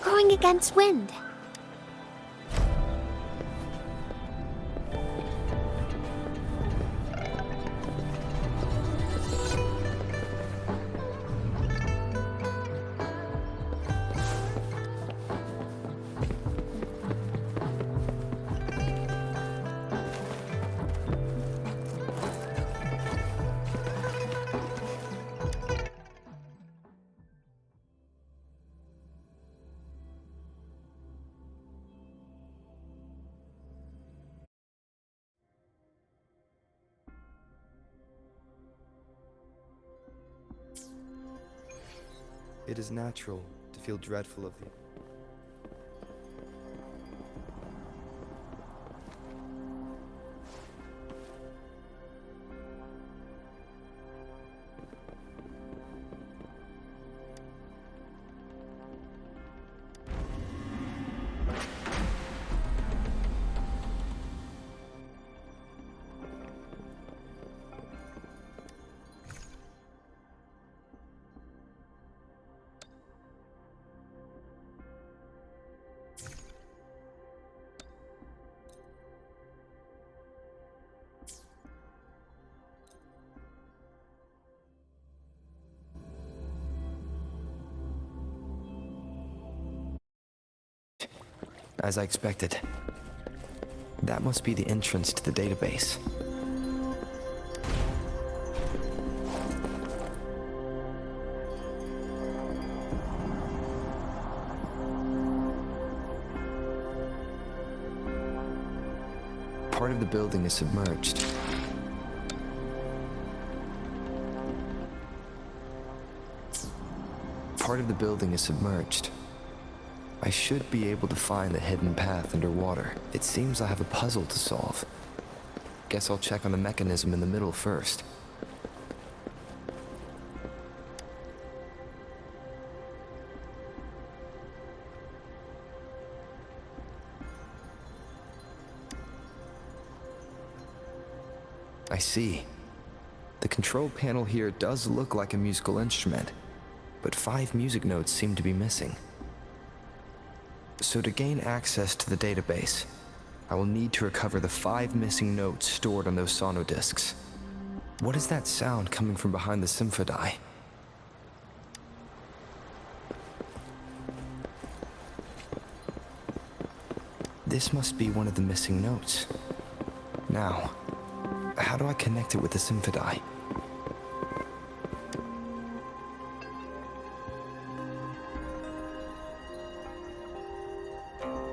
Going against wind. It is natural to feel dreadful of the... As I expected. That must be the entrance to the database. Part of the building is submerged. Part of the building is submerged. I should be able to find the hidden path underwater. It seems I have a puzzle to solve. Guess I'll check on the mechanism in the middle first. I see. The control panel here does look like a musical instrument, but 5 music notes seem to be missing. So to gain access to the database, I will need to recover the 5 missing notes stored on those sonodiscs. What is that sound coming from behind the symphony? This must be one of the missing notes. Now, how do I connect it with the symphony?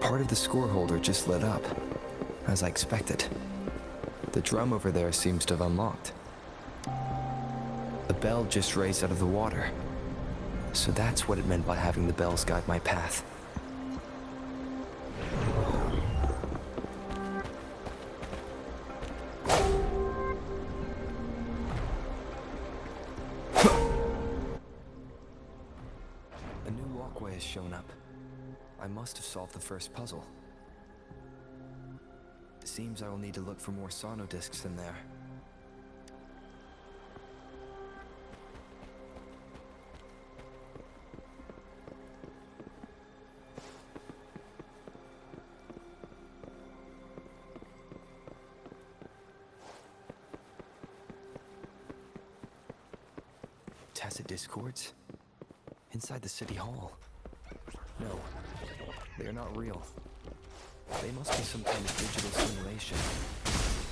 Part of the score holder just lit up, as I expected. The drum over there seems to have unlocked. A bell just raised out of the water. So that's what it meant by having the bells guide my path. A new walkway has shown up. I must have solved the first puzzle. It seems I will need to look for more sonodiscs in there. Tacit discords? Inside the city hall? No. They are not real. They must be some kind of digital simulation.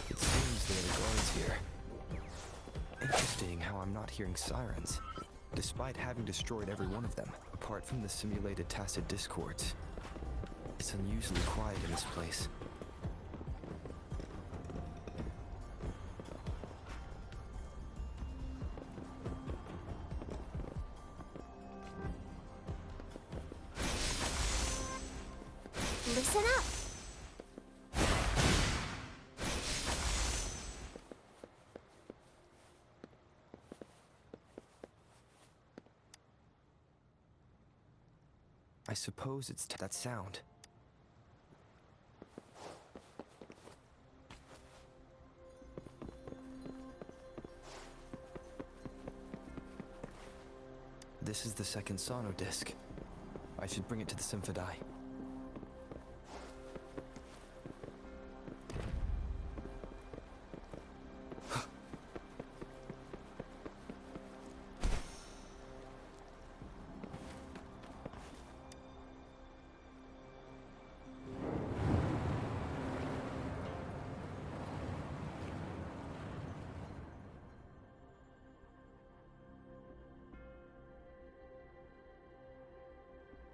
It seems they are the guards here. Interesting how I'm not hearing sirens, despite having destroyed every one of them, apart from the simulated tacit discords. It's unusually quiet in this place. Listen up! I suppose it's that sound. This is the second sono disc. I should bring it to the Symphodi.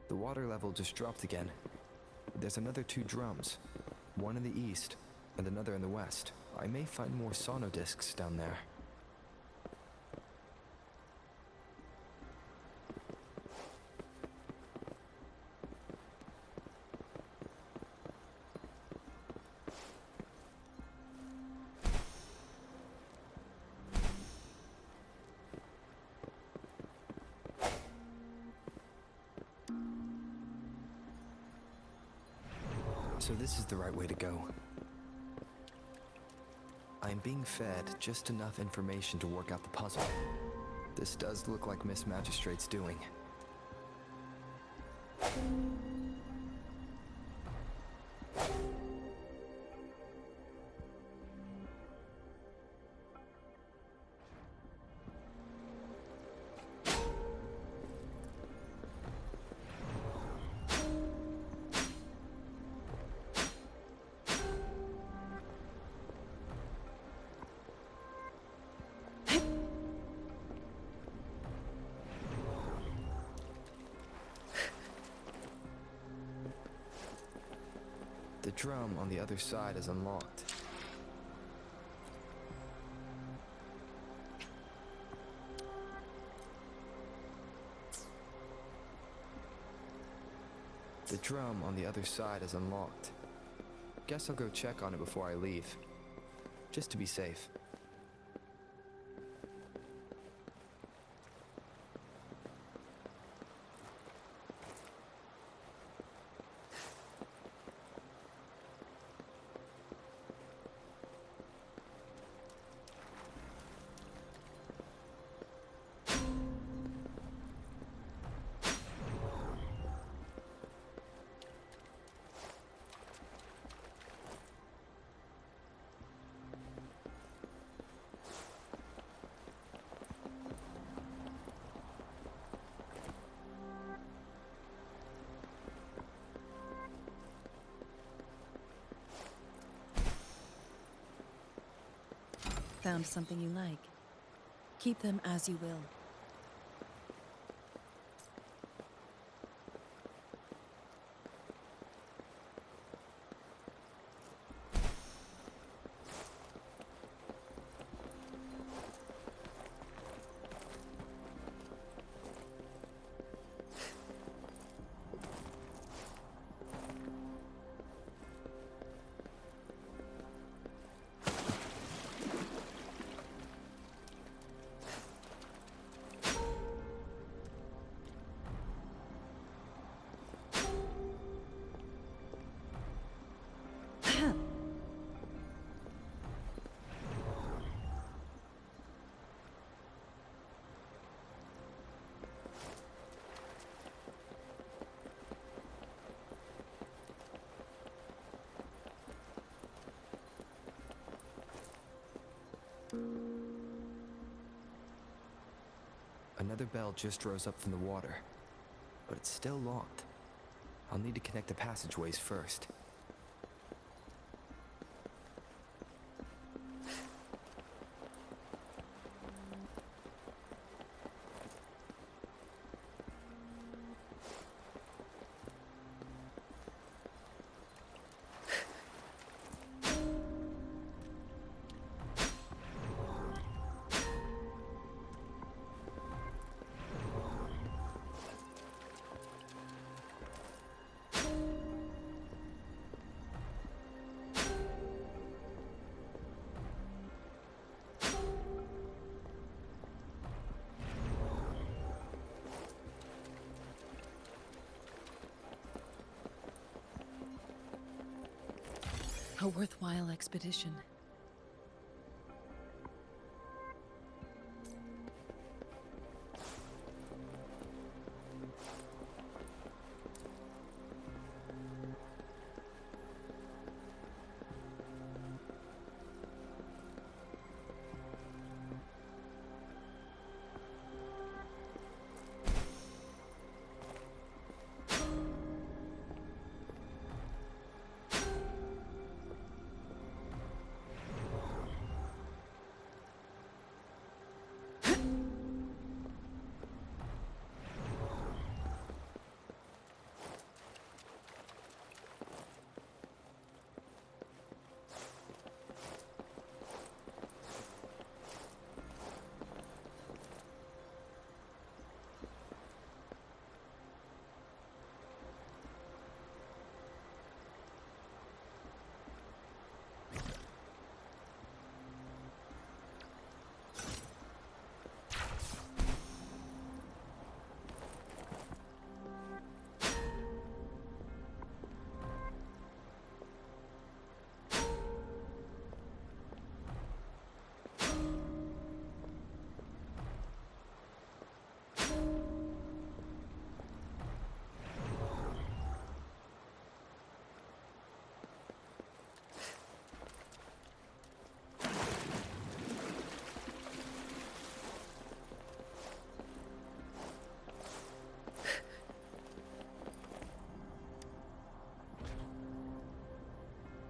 The water level just dropped again. There's another 2 drums, one in the east and another in the west. I may find more sono discs down there. So this is the right way to go. I'm being fed just enough information to work out the puzzle. This does look like Miss Magistrate's doing. The drum on the other side is unlocked. The drum on the other side is unlocked. Guess I'll go check on it before I leave. Just to be safe. Found something you like. Keep them as you will. Another bell just rose up from the water, but it's still locked. I'll need to connect the passageways first. A worthwhile expedition.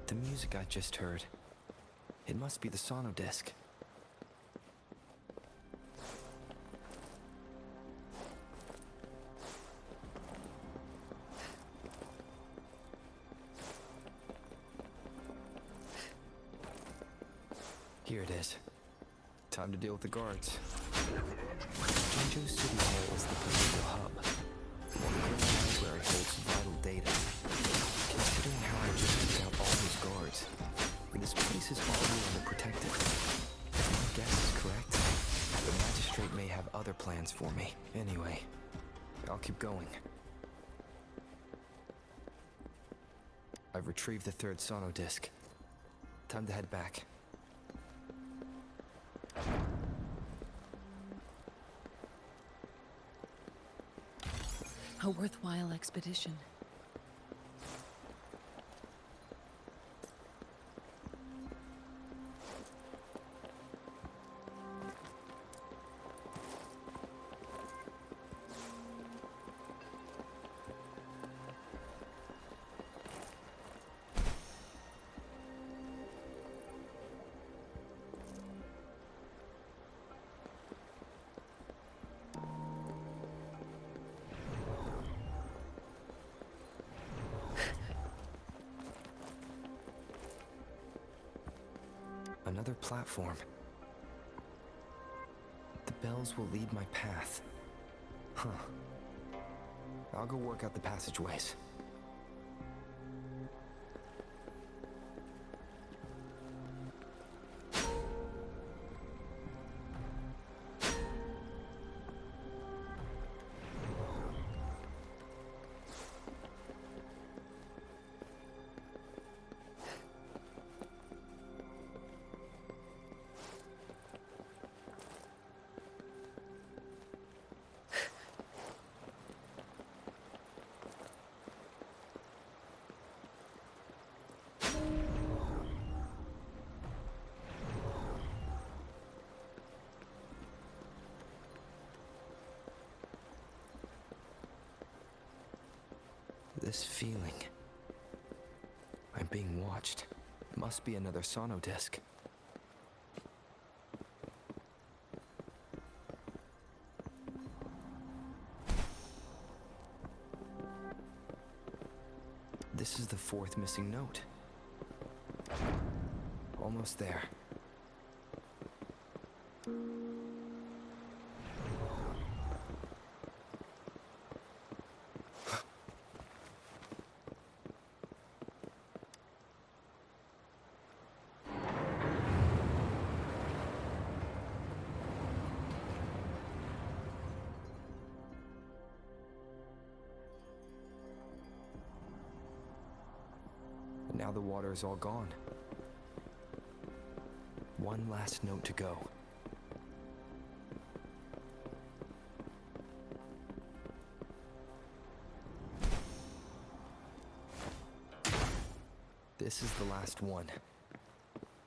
The music I just heard. It must be the sonodisc. Here it is. Time to deal with the guards. Jinju City Hall is the political hub. One great library holds vital data. Considering how I just took out all those guards, this place is already underprotected. If my guess is correct, the magistrate may have other plans for me. Anyway, I'll keep going. I've retrieved the third sonodisc. Time to head back. A worthwhile expedition. Another platform. The bells will lead my path. Huh. I'll go work out the passageways. This feeling. I'm being watched. Must be another sonodisc. This is the fourth missing note. Almost there. Now the water is all gone. One last note to go. This is the last one.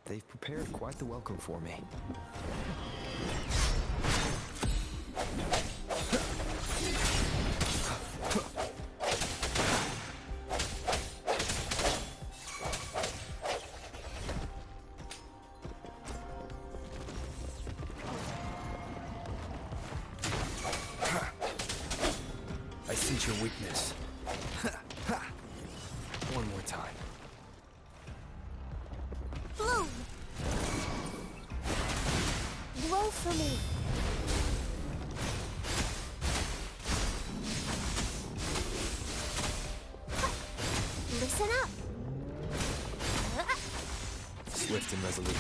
They've prepared quite the welcome for me. I sense your weakness. One more time. Bloom! Blow for me! Listen up! Swift and resolute.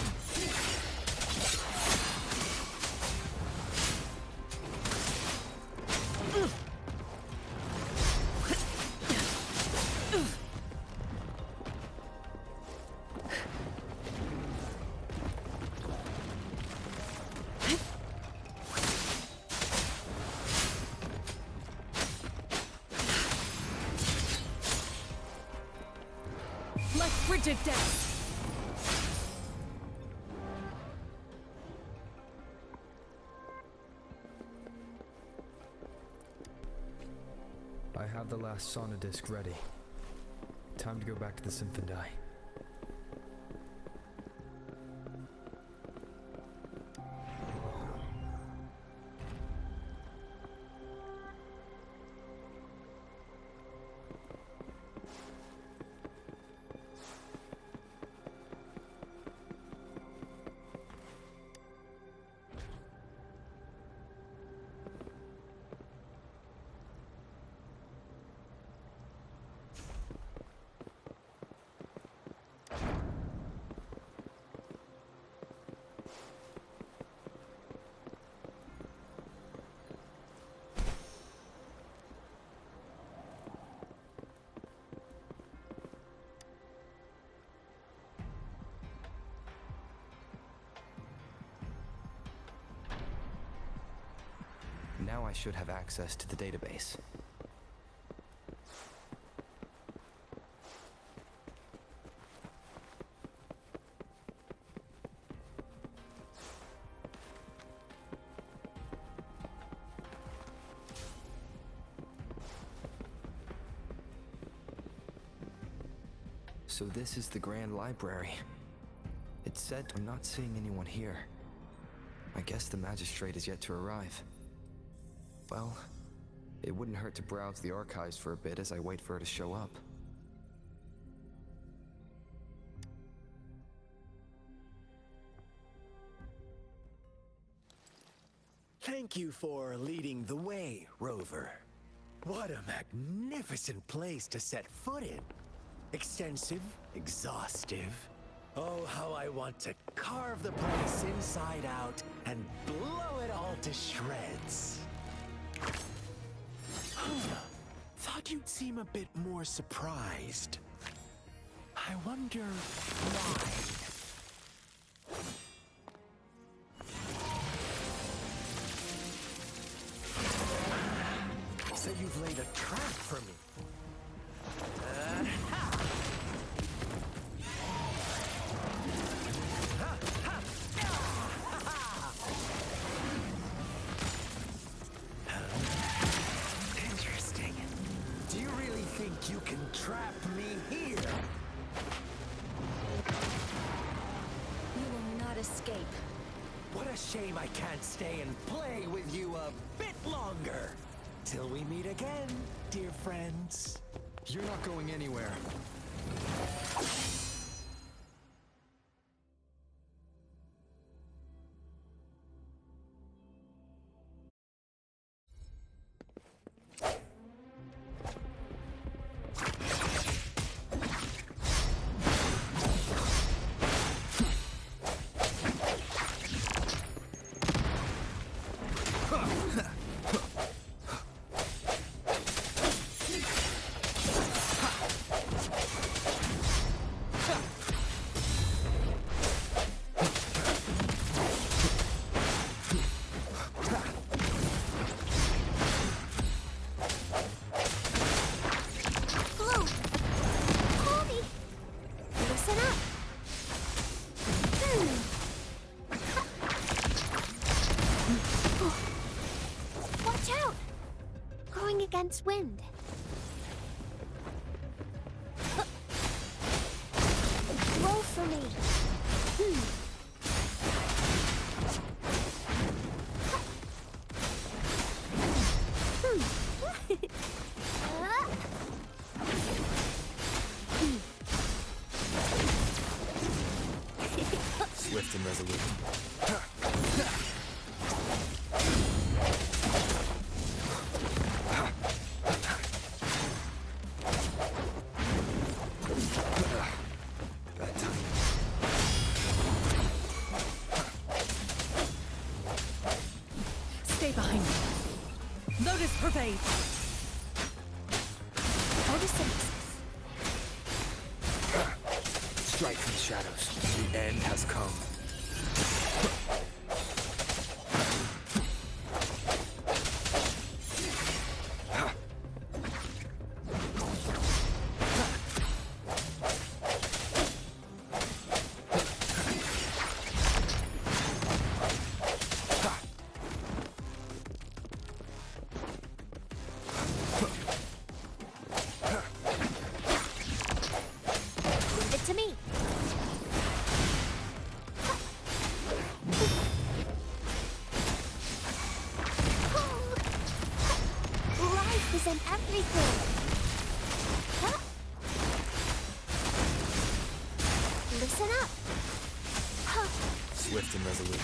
Like frigid death! I have the last sauna disc ready. Time to go back to the Symphony. Now I should have access to the database. So this is the Grand Library. It said I'm not seeing anyone here. I guess the magistrate is yet to arrive. Well, it wouldn't hurt to browse the archives for a bit as I wait for her to show up. Thank you for leading the way, Rover. What a magnificent place to set foot in. Extensive, exhaustive. Oh, how I want to carve the place inside out and blow it all to shreds. Thought you'd seem a bit more surprised. I wonder why. So you've laid a trap for me. Interesting. Do you really think you can trap me here? You will not escape. What a shame I can't stay and play with you a bit longer. Till we meet again, dear friends. You're not going anywhere. against wind. Blow for me. Swift and resolute. Bad time. Stay behind me. Lotus pervade. Photosynthesis. Strike from the shadows. The end has come. Leave it to me. Life is in everything. Huh? Listen up. Huh. Swift and resolute.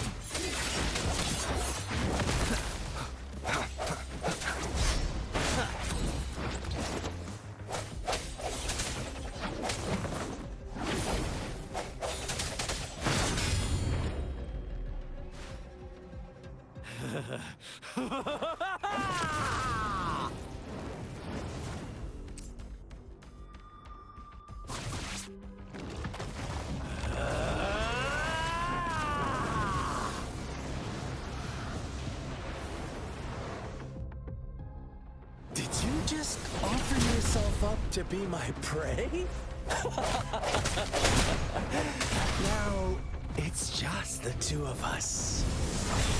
Did you just offer yourself up to be my prey? Now, it's just the two of us.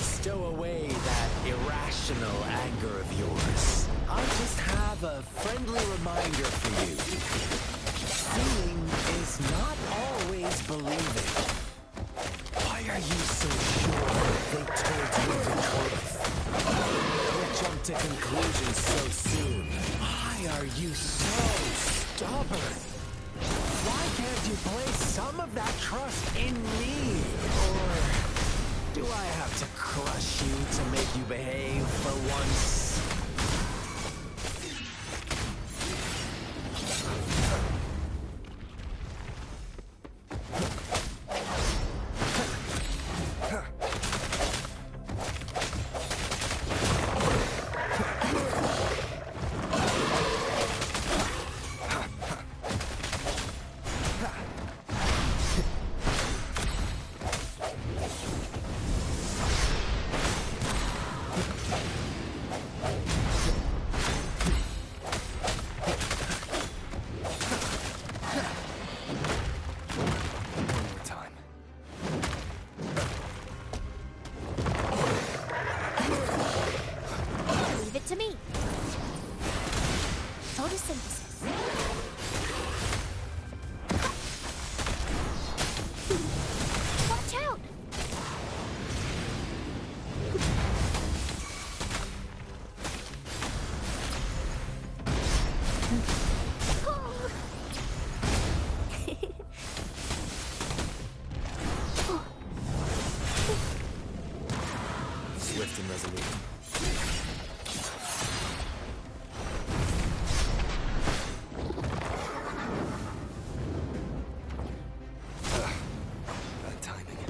Stow away that irrational anger of yours. I just have a friendly reminder for you. Seeing is not always believing. Why are you so sure they told you the truth? Don't jump to conclusions so soon. Why are you so stubborn? Why can't you place some of that trust in me? Or do I have to crush you to make you behave for once? One more time. Leave it to me. Photosynthesis. Watch out! Swift and resolute. Bad timing.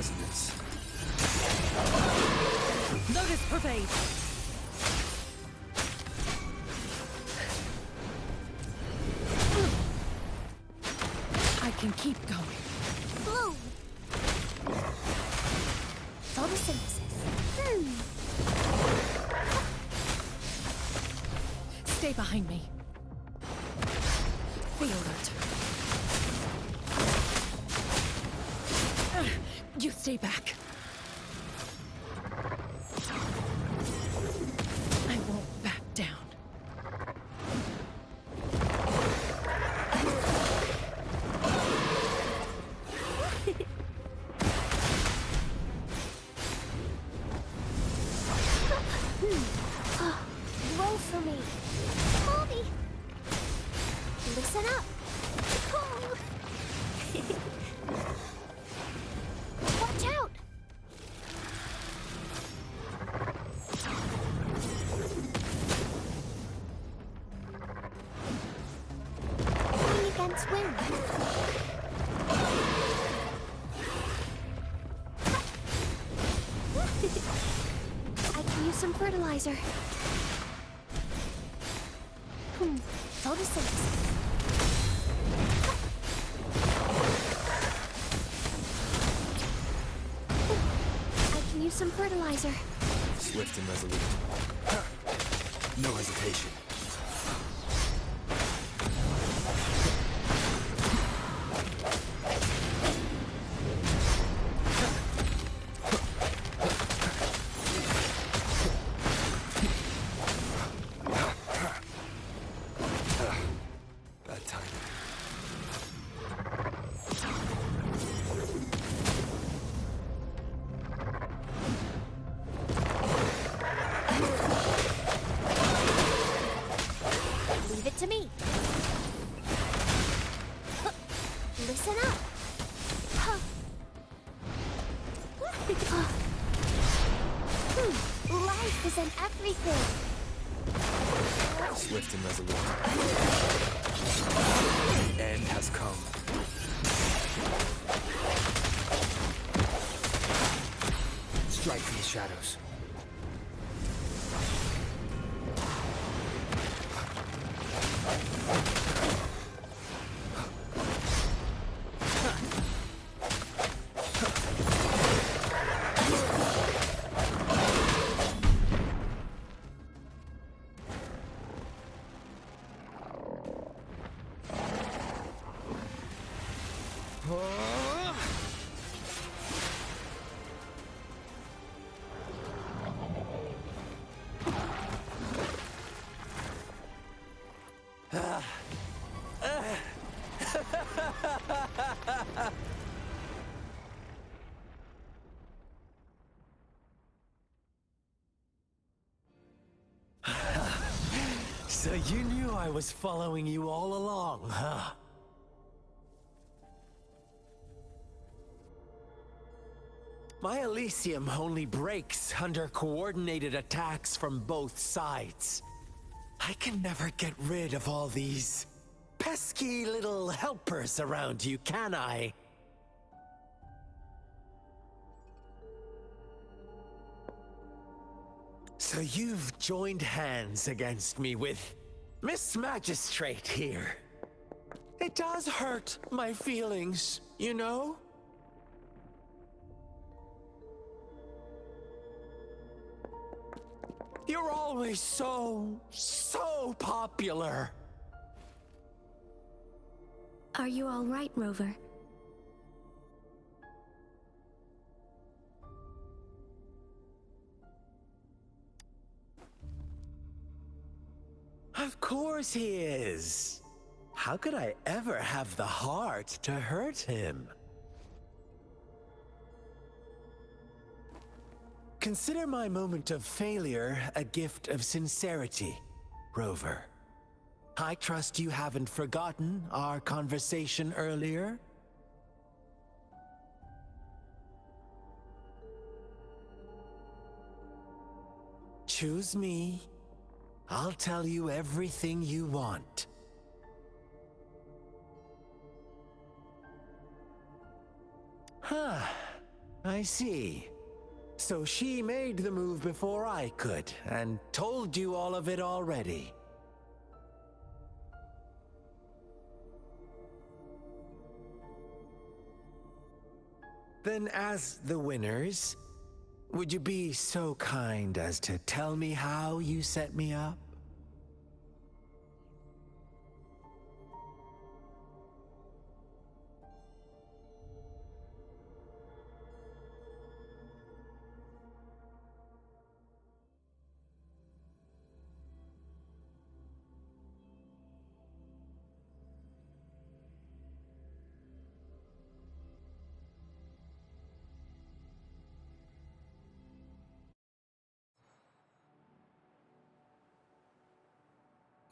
resonance. Notice pervade. I can keep going. Bloom! Photosynthesis. Stay behind me. Be alert. You stay back. I won't back down. Roll for me. Mommy! Listen up. Oh. Watch out! Going against wind. I can use some fertilizer. Photosynthesis. I can use some fertilizer. Swift and resolute. No hesitation. Bad timing. Leave it to me. Listen up. Life is in everything. Swift and resolute. The end has come. Strike from the shadows. So you knew I was following you all along, huh? My Elysium only breaks under coordinated attacks from both sides. I can never get rid of all these pesky little helpers around you, can I? So you've joined hands against me with Miss Magistrate here. It does hurt my feelings, you know? You're always so popular. Are you all right, Rover? Of course he is. How could I ever have the heart to hurt him? Consider my moment of failure a gift of sincerity, Rover. I trust you haven't forgotten our conversation earlier? Choose me. I'll tell you everything you want. Huh. I see. So she made the move before I could, and told you all of it already. Then as the winners, would you be so kind as to tell me how you set me up?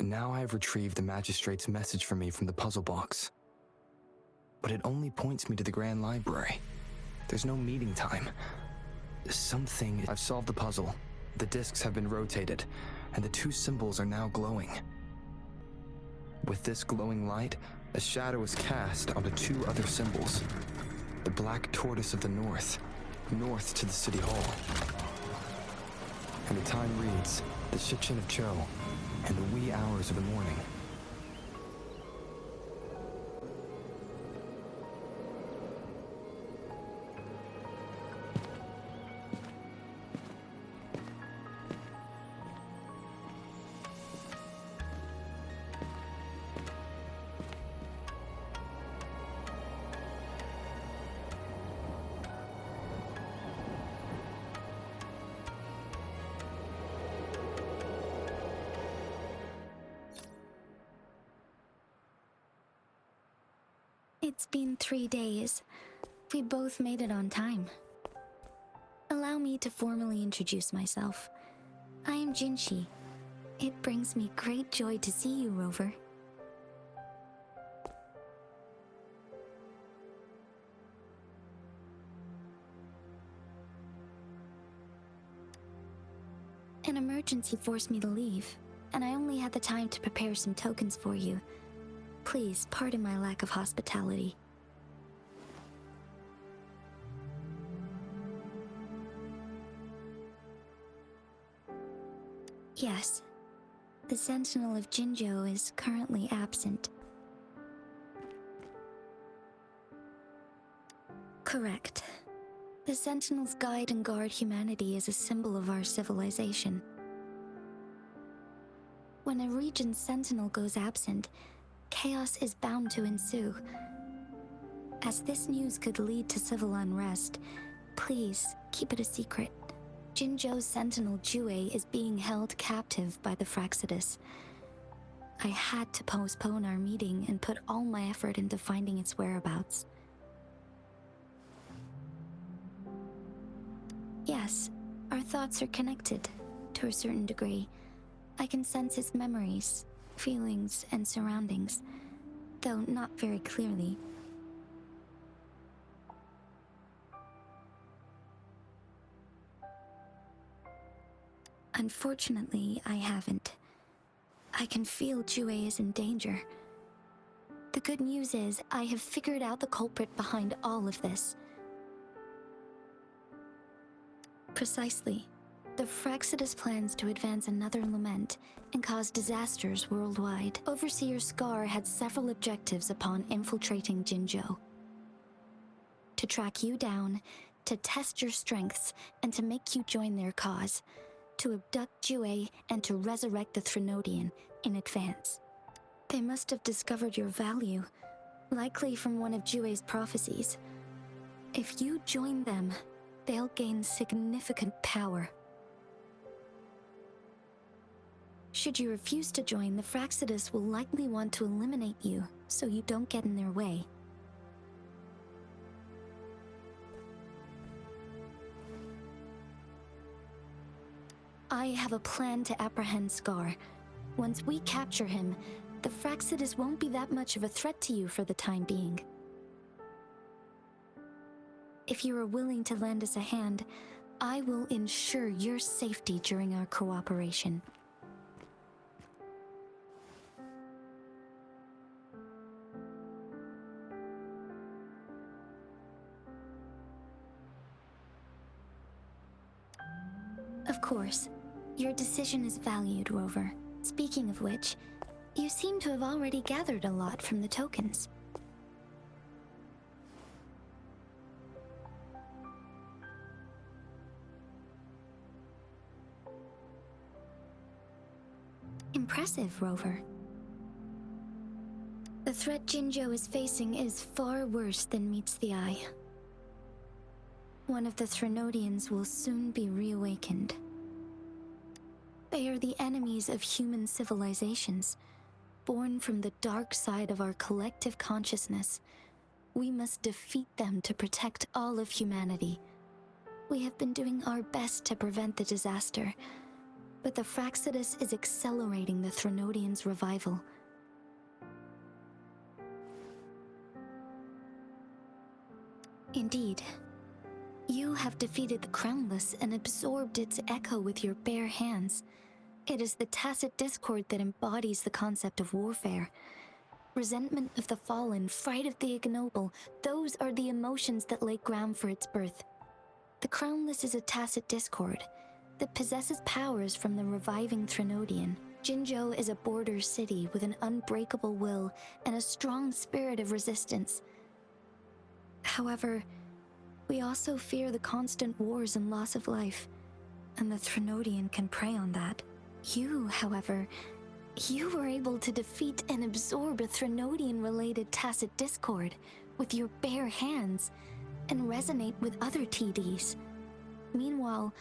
Now I have retrieved the magistrate's message for me from the puzzle box. But it only points me to the Grand Library. There's no meeting time. Something... I've solved the puzzle. The discs have been rotated, and the two symbols are now glowing. With this glowing light, a shadow is cast onto two other symbols. The black tortoise of the north to the city hall. And the time reads, the Shikshin of Cho, and the wee hours of the morning. It's been 3 days. We both made it on time. Allow me to formally introduce myself. I am Jinshi. It brings me great joy to see you, Rover. An emergency forced me to leave, and I only had the time to prepare some tokens for you. Please pardon my lack of hospitality. Yes, the Sentinel of Jinzhou is currently absent. Correct. The Sentinels guide and guard humanity as a symbol of our civilization. When a region's Sentinel goes absent, chaos is bound to ensue. As this news could lead to civil unrest, please keep it a secret. Jinzhou's Sentinel Jue is being held captive by the Fraxidus. I had to postpone our meeting and put all my effort into finding its whereabouts. Yes, our thoughts are connected, to a certain degree. I can sense his memories, feelings, and surroundings, though not very clearly. Unfortunately, I haven't. I can feel Jue is in danger. The good news is, I have figured out the culprit behind all of this. Precisely. The Fraxidus plans to advance another lament and cause disasters worldwide. Overseer Scar had several objectives upon infiltrating Jinzhou. To track you down, to test your strengths, and to make you join their cause. To abduct Jue and to resurrect the Threnodian in advance. They must have discovered your value, likely from one of Jue's prophecies. If you join them, they'll gain significant power. Should you refuse to join, the Fraxidus will likely want to eliminate you, so you don't get in their way. I have a plan to apprehend Scar. Once we capture him, the Fraxidus won't be that much of a threat to you for the time being. If you are willing to lend us a hand, I will ensure your safety during our cooperation. course. Your decision is valued, Rover. Speaking of which, you seem to have already gathered a lot from the tokens. Impressive, Rover. The threat Jinzhou is facing is far worse than meets the eye. One of the Threnodians will soon be reawakened. They are the enemies of human civilizations, born from the dark side of our collective consciousness. We must defeat them to protect all of humanity. We have been doing our best to prevent the disaster, but the Fractsidus is accelerating the Threnodians' revival. Indeed. You have defeated the Crownless and absorbed its echo with your bare hands. It is the tacit discord that embodies the concept of warfare. Resentment of the fallen, fright of the ignoble, those are the emotions that lay ground for its birth. The Crownless is a tacit discord that possesses powers from the reviving Threnodian. Jinzhou is a border city with an unbreakable will and a strong spirit of resistance. However, we also fear the constant wars and loss of life, and the Threnodian can prey on that. You, however, you were able to defeat and absorb a Threnodian-related tacit discord with your bare hands and resonate with other TDs. Meanwhile,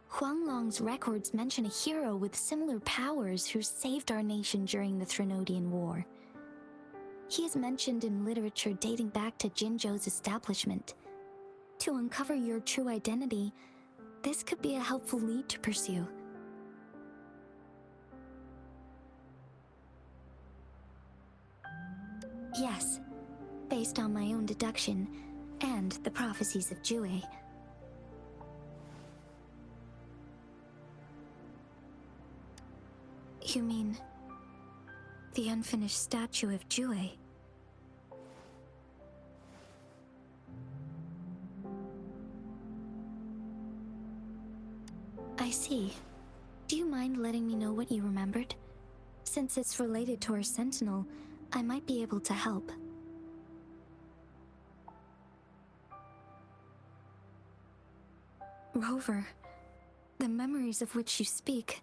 Huanglong's records mention a hero with similar powers who saved our nation during the Threnodian War. He is mentioned in literature dating back to Jinzhou's establishment. To uncover your true identity, this could be a helpful lead to pursue. Yes, based on my own deduction and the prophecies of Jue. You mean the unfinished statue of Jue? I see. Do you mind letting me know what you remembered? Since it's related to our sentinel, I might be able to help. Rover, the memories of which you speak.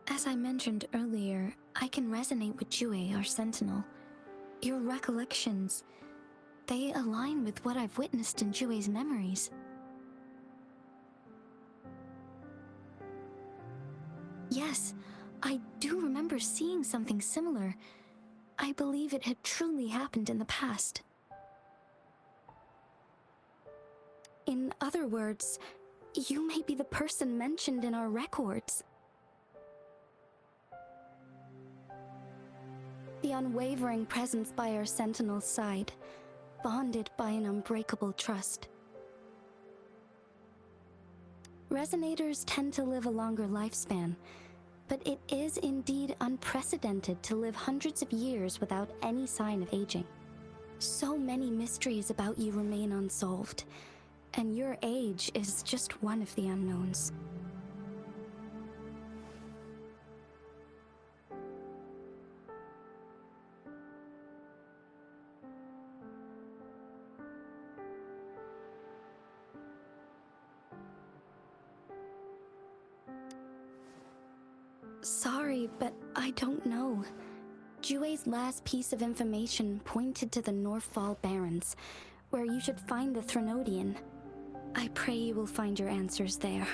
As I mentioned earlier, I can resonate with Jue, our sentinel. Your recollections, they align with what I've witnessed in Jue's memories. Yes, I do remember seeing something similar. I believe it had truly happened in the past. In other words, you may be the person mentioned in our records. The unwavering presence by our sentinel's side, bonded by an unbreakable trust. Resonators tend to live a longer lifespan, but it is indeed unprecedented to live hundreds of years without any sign of aging. So many mysteries about you remain unsolved, and your age is just one of the unknowns. Sorry, but I don't know. Jue's last piece of information pointed to the Northfall Barrens, where you should find the Threnodian. I pray you will find your answers there.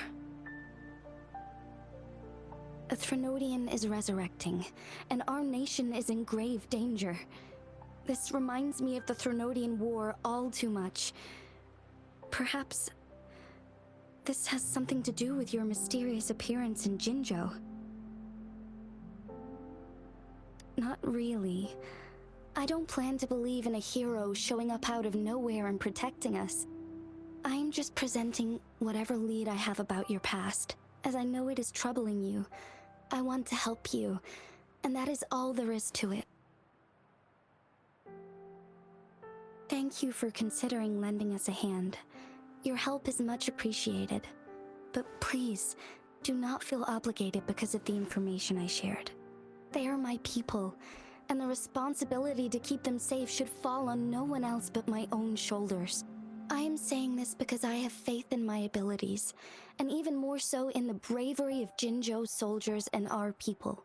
A Threnodian is resurrecting, and our nation is in grave danger. This reminds me of the Threnodian War all too much. Perhaps this has something to do with your mysterious appearance in Jinzhou. Not really. I don't plan to believe in a hero showing up out of nowhere and protecting us. I'm just presenting whatever lead I have about your past. As I know it is troubling you, I want to help you, and that is all there is to it. Thank you for considering lending us a hand. Your help is much appreciated. But please, do not feel obligated because of the information I shared. They are my people, and the responsibility to keep them safe should fall on no one else but my own shoulders. I am saying this because I have faith in my abilities, and even more so in the bravery of Jinzhou soldiers and our people.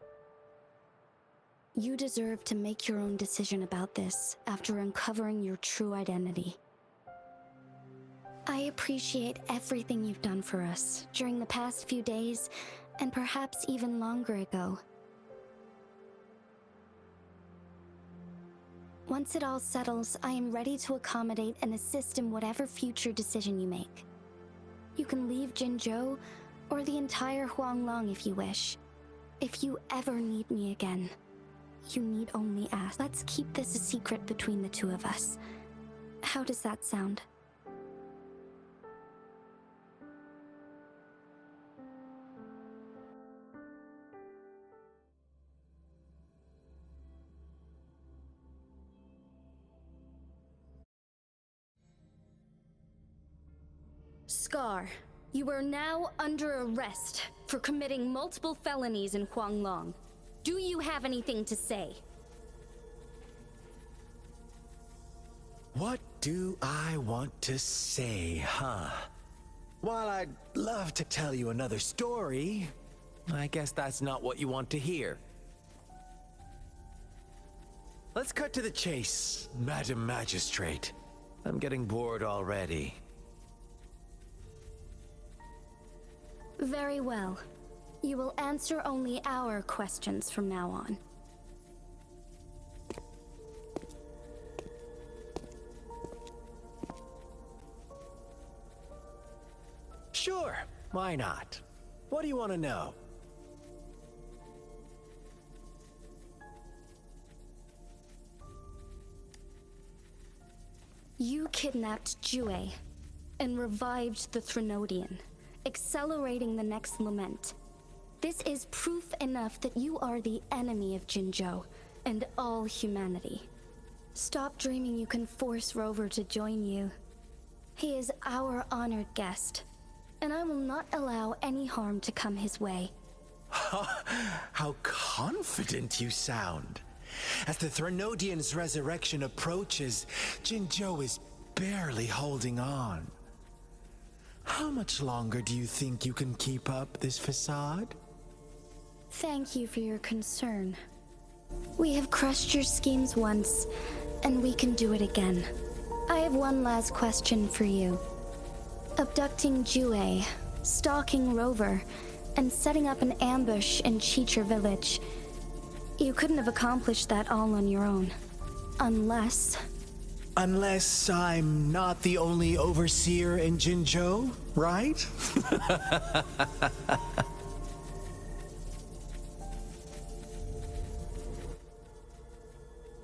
You deserve to make your own decision about this after uncovering your true identity. I appreciate everything you've done for us during the past few days, and perhaps even longer ago. Once it all settles, I am ready to accommodate and assist in whatever future decision you make. You can leave Jinzhou, or the entire Huanglong if you wish. If you ever need me again, you need only ask. Let's keep this a secret between the two of us. How does that sound? Scar, you are now under arrest for committing multiple felonies in Huanglong. Do you have anything to say? What do I want to say, huh? While I'd love to tell you another story, I guess that's not what you want to hear. Let's cut to the chase, Madam Magistrate. I'm getting bored already. Very well. You will answer only our questions from now on. Sure, why not? What do you want to know? You kidnapped Jue and revived the Threnodian, accelerating the next lament. This is proof enough that you are the enemy of Jinzhou and all humanity. Stop dreaming you can force Rover to join you. He is our honored guest, and I will not allow any harm to come his way. How confident you sound. As the Threnodian's resurrection approaches, Jinzhou is barely holding on. How much longer do you think you can keep up this facade? Thank you for your concern. We have crushed your schemes once, and we can do it again. I have one last question for you. Abducting Jue, stalking Rover, and setting up an ambush in Cheecher village. You couldn't have accomplished that all on your own. Unless I'm not the only overseer in Jinzhou, right?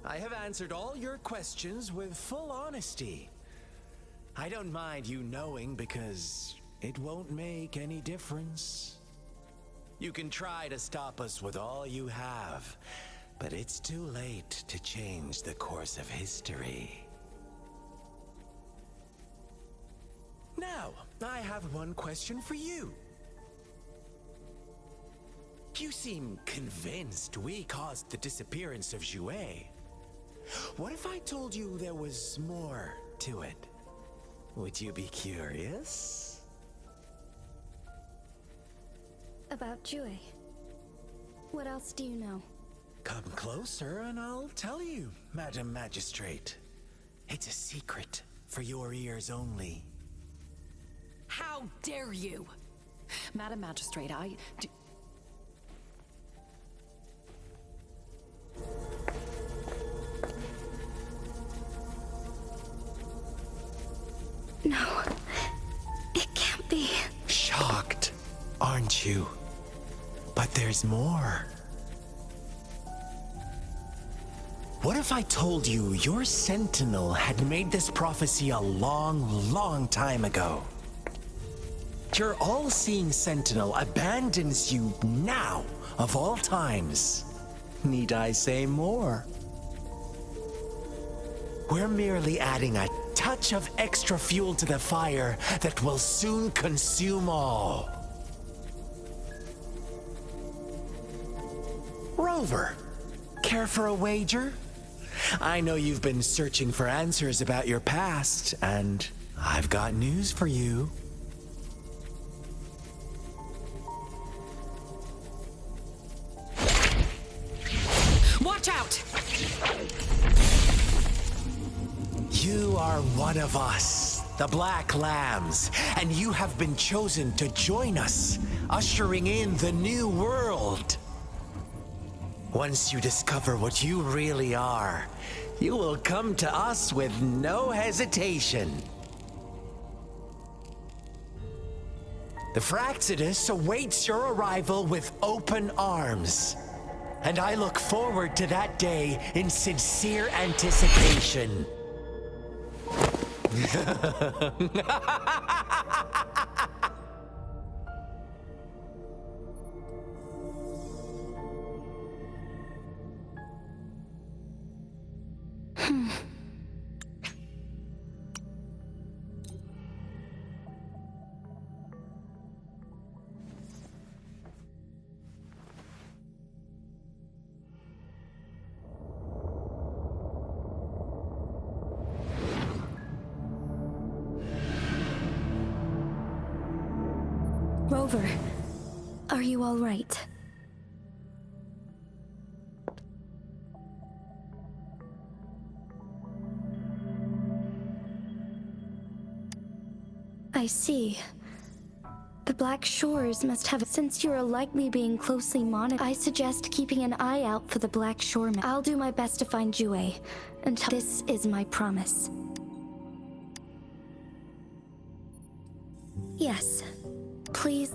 I have answered all your questions with full honesty. I don't mind you knowing because it won't make any difference. You can try to stop us with all you have, but it's too late to change the course of history. Now, I have one question for you. You seem convinced we caused the disappearance of Jue. What if I told you there was more to it? Would you be curious? about Jue. What else do you know? Come closer and I'll tell you, Madam Magistrate. It's a secret for your ears only. How dare you? Madam Magistrate, No, it can't be. Shocked, aren't you? But there's more. What if I told you your sentinel had made this prophecy a long, long time ago? Your all-seeing sentinel abandons you now, of all times. Need I say more? We're merely adding a touch of extra fuel to the fire that will soon consume all. Rover, care for a wager? I know you've been searching for answers about your past, and I've got news for you. Watch out! You are one of us, the Black Lambs, and you have been chosen to join us, ushering in the new world. Once you discover what you really are, you will come to us with no hesitation. The Fraxidus awaits your arrival with open arms, and I look forward to that day in sincere anticipation. Rover, are you all right? I see. The Black Shores must have... Since you are likely being closely monitored, I suggest keeping an eye out for the Black Shore. I'll do my best to find Jue. Until... This is my promise. Yes. Please...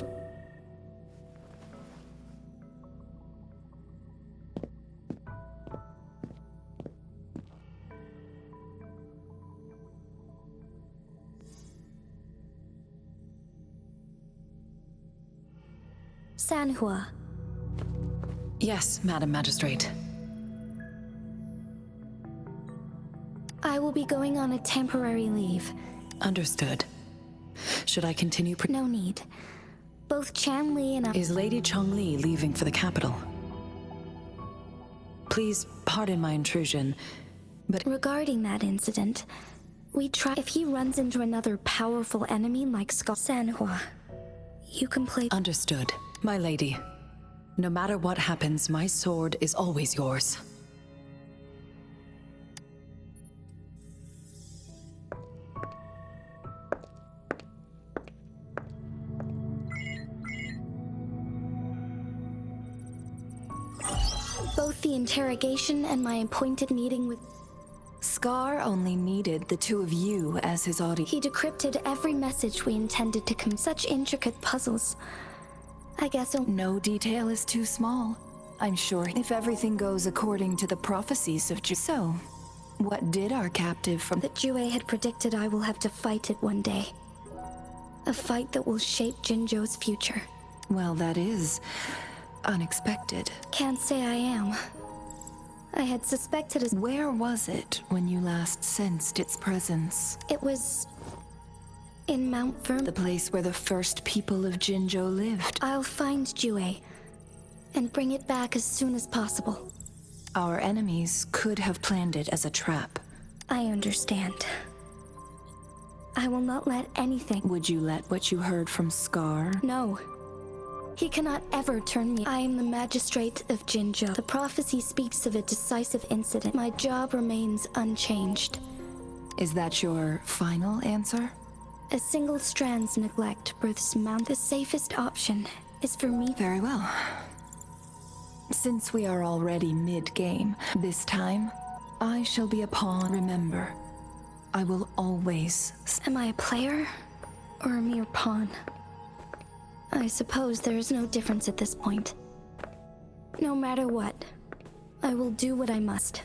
Sanhua. Yes, Madam Magistrate. I will be going on a temporary leave. Understood. Should I continue? No need. Both Chanli and I... Is Lady Chongli leaving for the capital? Please pardon my intrusion, but... Regarding that incident, we try... If he runs into another powerful enemy like Sanhua, you can play... Understood, my lady. No matter what happens, my sword is always yours. Both the interrogation and my appointed meeting with... Scar only needed the two of you as his audience. He decrypted every message we intended to such intricate puzzles. I guess no detail is too small. I'm sure if everything goes according to the prophecies of So, what did our captive from... that Jue had predicted I will have to fight it one day. A fight that will shape Jinzhou's future. Well, that is... unexpected. Can't say I am. I had suspected as... Where was it when you last sensed its presence? It was... in Mount Verm... The place where the first people of Jinzhou lived. I'll find Jue and bring it back as soon as possible. Our enemies could have planned it as a trap. I understand. I will not let anything... Would you let what you heard from Scar? No. He cannot ever turn me. I am the magistrate of Jinzhou. The prophecy speaks of a decisive incident. My job remains unchanged. Is that your final answer? A single strand's neglect births mount. The safest option is for me. Very well. Since we are already mid-game, this time, I shall be a pawn. Remember, I will always... Am I a player or a mere pawn? I suppose there is no difference at this point. No matter what, I will do what I must.